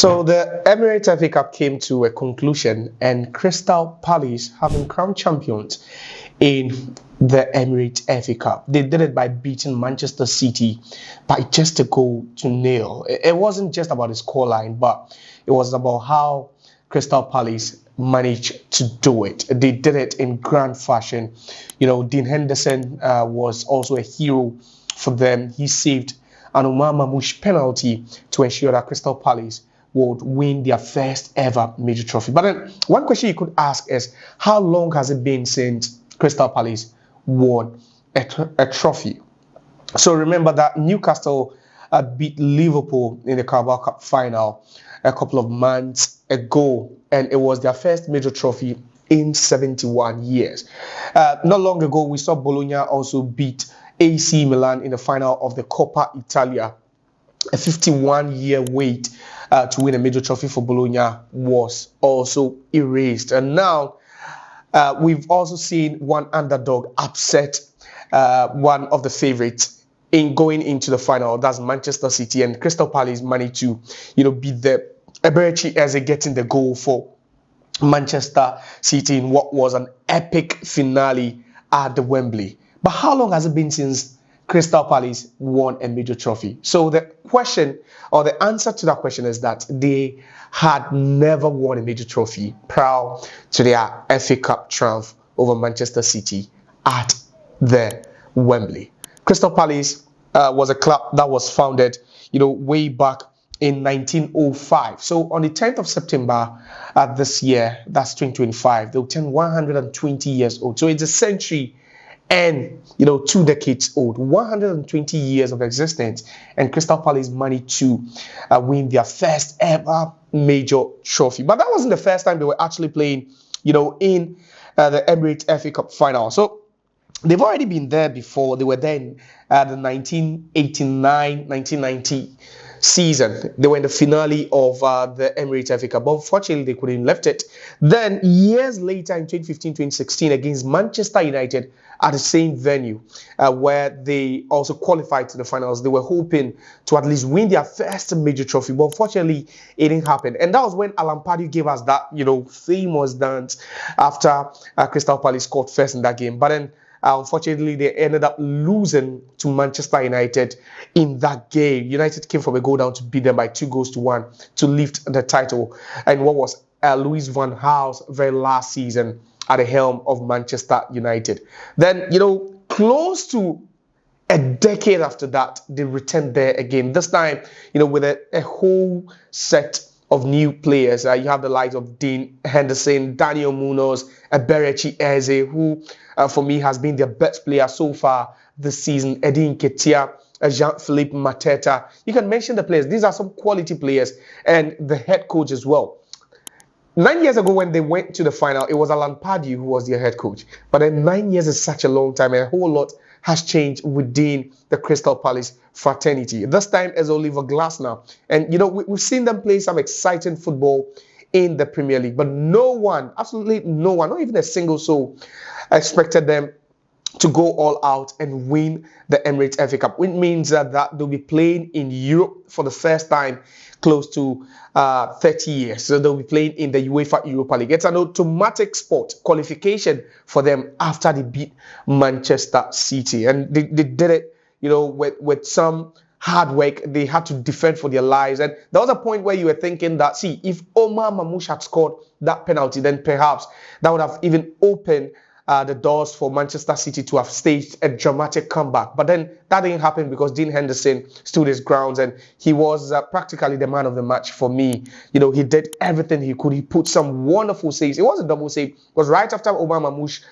So the Emirates FA Cup came to a conclusion, and Crystal Palace have been crowned champions in the Emirates FA Cup. They did it by beating Manchester City by just a goal to nil. It wasn't just about the scoreline, but it was about how Crystal Palace managed to do it. They did it in grand fashion. You know, Dean Henderson was also a hero for them. He saved an Omar Marmoush penalty to ensure that Crystal Palace would win their first ever major trophy. But then one question you could ask is, how long has it been since Crystal Palace won a trophy? So remember that Newcastle beat Liverpool in the Carabao Cup final a couple of months ago, and it was their first major trophy in 71 years. Not long ago, we saw Bologna also beat AC Milan in the final of the Coppa Italia. A 51-year wait to win a major trophy for Bologna was also erased. And now we've also seen one underdog upset one of the favorites in going into the final. That's Manchester City, and Crystal Palace managed to, beat the Eberechi as getting the goal for Manchester City in what was an epic finale at the Wembley. But how long has it been since Crystal Palace won a major trophy? So the question, or the answer to that question, is that they had never won a major trophy prior to their FA Cup triumph over Manchester City at the Wembley. Crystal Palace was a club that was founded, way back in 1905. So on the 10th of September this year, that's 2025, they'll turn 120 years old. So it's a century and 2 decades old, 120 years of existence, and Crystal Palace managed to win their first ever major trophy. But that wasn't the first time they were actually playing, in the Emirates FA Cup final. So they've already been there before. They were there in the 1989-1990 season. They were in the finale of the Emirates FA Cup, but unfortunately they couldn't lift it. Then years later in 2015-2016 against Manchester United at the same venue where they also qualified to the finals, they were hoping to at least win their first major trophy, but unfortunately it didn't happen. And that was when Alan Pardew gave us that famous dance after Crystal Palace scored first in that game. But then unfortunately, they ended up losing to Manchester United in that game. United came from a goal down to beat them by 2-1 to lift the title. And what was Louis van Gaal's very last season at the helm of Manchester United. Then, close to a decade after that, they returned there again. This time, with a whole set of new players. You have the likes of Dean Henderson, Daniel Munoz, Eberechi Eze, who for me has been their best player so far this season. Eddie Nketiah, Jean-Philippe Mateta. You can mention the players. These are some quality players, and the head coach as well. 9 years ago when they went to the final, it was Alan Pardew who was their head coach. But then 9 years is such a long time, and a whole lot has changed within the Crystal Palace fraternity. This time as Oliver Glasner. And, we've seen them play some exciting football in the Premier League, but no one, absolutely no one, not even a single soul, expected them to go all out and win the Emirates FA Cup, which means that they'll be playing in Europe for the first time close to 30 years. So they'll be playing in the UEFA Europa League. It's an automatic spot qualification for them after they beat Manchester City. And they did it, with some hard work. They had to defend for their lives. And there was a point where you were thinking that, if Omar Marmoush had scored that penalty, then perhaps that would have even opened the doors for Manchester City to have staged a dramatic comeback. But then that didn't happen because Dean Henderson stood his grounds, and he was practically the man of the match for me. He did everything he could. He put some wonderful saves. It was a double save. It was right after Omar Marmoush,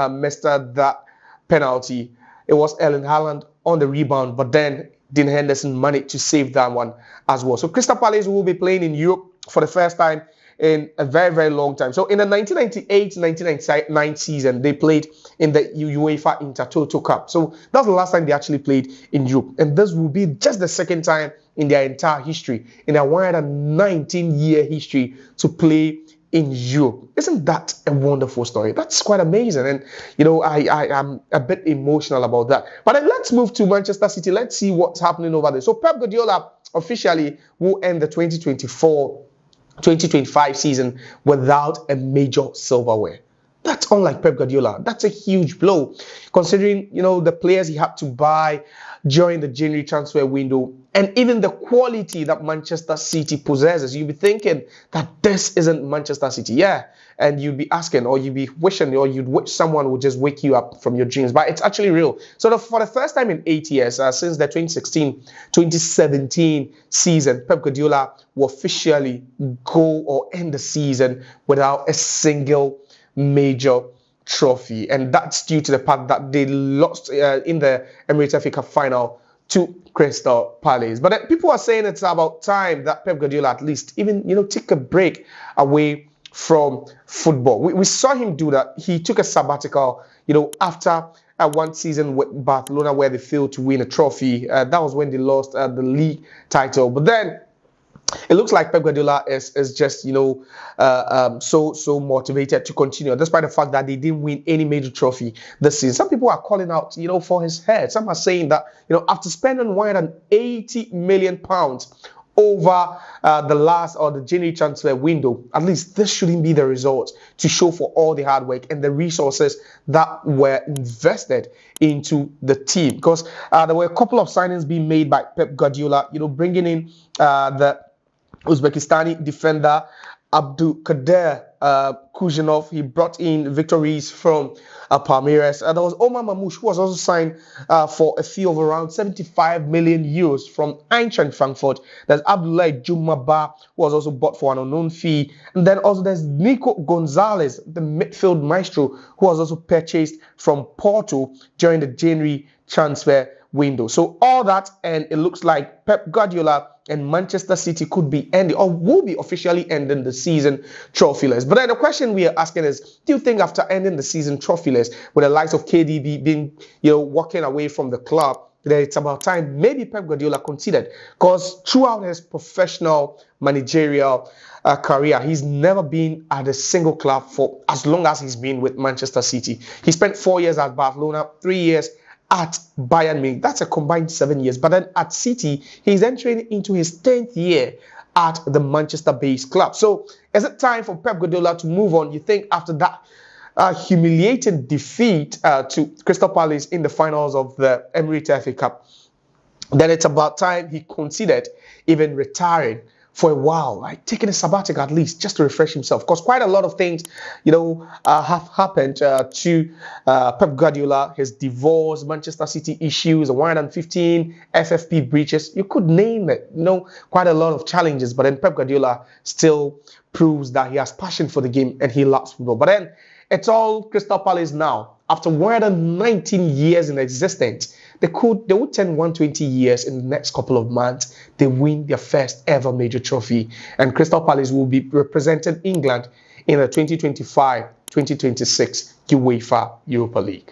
messed up that penalty. It was Erling Haaland on the rebound, but then Dean Henderson managed to save that one as well. So Crystal Palace will be playing in Europe for the first time in a very, very long time. So in the 1998-1999 season, they played in the UEFA Intertoto Cup. So that's the last time they actually played in Europe. And this will be just the second time in their entire history, in their 119-year history, to play in Europe. Isn't that a wonderful story? That's quite amazing. And, I am a bit emotional about that. But then let's move to Manchester City. Let's see what's happening over there. So Pep Guardiola officially will end the 2024-2025 season without a major silverware. That's unlike Pep Guardiola. That's a huge blow, considering the players he had to buy during the January transfer window, and even the quality that Manchester City possesses. You'd be thinking that this isn't Manchester City, yeah, and you'd be asking, or you'd be wishing, or you'd wish someone would just wake you up from your dreams. But it's actually real. So for the first time in 8 years, since the 2016-2017 season, Pep Guardiola will officially go or end the season without a single major trophy, and that's due to the fact that they lost in the Emirates FA Cup Final to Crystal Palace. But people are saying it's about time that Pep Guardiola at least even take a break away from football. We saw him do that. He took a sabbatical after one season with Barcelona where they failed to win a trophy. That was when they lost the league title. But then it looks like Pep Guardiola is just so motivated to continue, despite the fact that they didn't win any major trophy this season. Some people are calling out for his head. Some are saying that after spending £180 million over the January transfer window, at least this shouldn't be the result to show for all the hard work and the resources that were invested into the team. Because there were a couple of signings being made by Pep Guardiola, bringing in the Uzbekistani defender Abdulkader Kuzhinov. He brought in Victor Reis from Palmeiras. There was Omar Marmoush, who was also signed for a fee of around 75 million euros from Eintracht Frankfurt. There's Abdoulaye Jumaba, who was also bought for an unknown fee. And then also there's Nico Gonzalez, the midfield maestro, who was also purchased from Porto during the January transfer window. So all that, and it looks like Pep Guardiola and Manchester City could be ending, or will be officially ending the season trophyless. But then the question we are asking is, do you think after ending the season trophyless, with the likes of KDB being, walking away from the club, that it's about time maybe Pep Guardiola considered? Because throughout his professional managerial career, he's never been at a single club for as long as he's been with Manchester City. He spent 4 years at Barcelona, 3 years at Bayern Munich. That's a combined 7 years. But then at City, he's entering into his 10th year at the Manchester-based club. So is it time for Pep Guardiola to move on? You think after that humiliating defeat to Crystal Palace in the finals of the Emirates FA Cup, then it's about time he considered even retiring for a while, like taking a sabbatical at least, just to refresh himself. Because quite a lot of things, have happened to Pep Guardiola. His divorce, Manchester City issues, 115 FFP breaches. You could name it. Quite a lot of challenges. But then Pep Guardiola still proves that he has passion for the game and he loves football. But then it's all Crystal Palace now. After 119 years in existence, they would turn 120 years in the next couple of months. They win their first ever major trophy. And Crystal Palace will be representing England in the 2025-2026 UEFA Europa League.